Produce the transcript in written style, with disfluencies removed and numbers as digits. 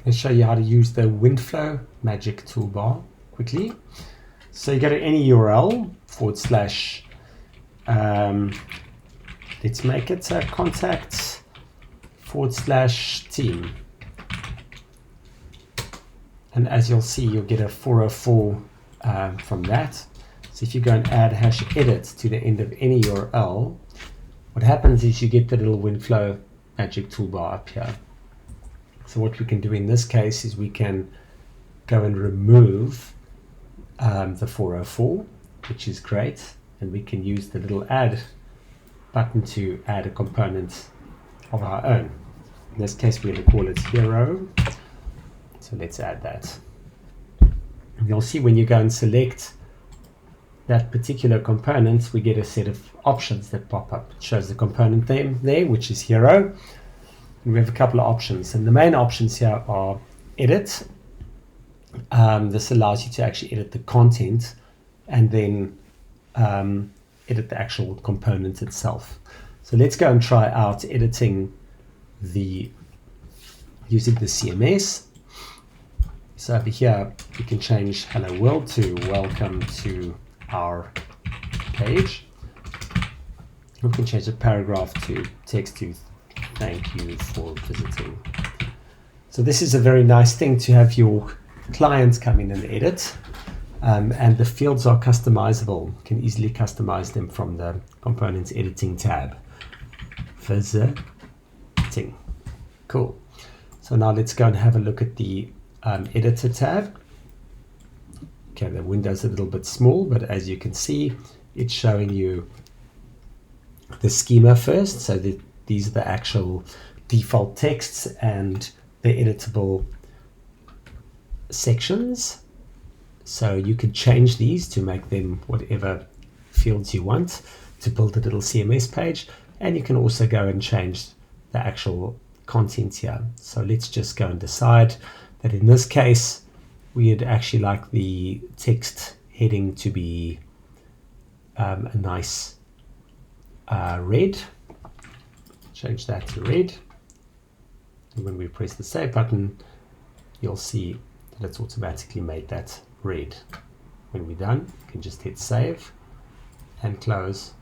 going to show you how to use the windflow-magic-toolbar quickly. So you go to any URL / let's make it contact / team. And as you'll see, you'll get a 404 from that. So if you go and add #edit to the end of any URL, what happens is you get the little windflow-magic-toolbar up here. So what we can do in this case is we can go and remove the 404, which is great, and we can use the little add button to add a component of our own. In this case, we're going to call it hero. So let's add that. And you'll see when you go and select that particular component, we get a set of options that pop up. It shows the component name there, which is hero. And we have a couple of options, and the main options here are edit. This allows you to actually edit the content and then edit the actual component itself. So let's go and try out editing using the CMS. So over here we can change hello world to welcome to our page. We can change the paragraph to text to thank you for visiting. So this is a very nice thing to have your clients come in and edit, and the fields are customizable. You can easily customize them from the components editing tab. Visiting. Cool. So now let's go and have a look at the editor tab. Okay, the window's a little bit small, but as you can see, it's showing you the schema first. So these are the actual default texts and the editable sections. So you can change these to make them whatever fields you want to build a little CMS page, and you can also go and change the actual content here. So let's just go and decide that in this case we'd actually like the text heading to be a nice red. Change that to red, and when we press the save button, you'll see that it's automatically made that red. When we're done, you can just hit save and close,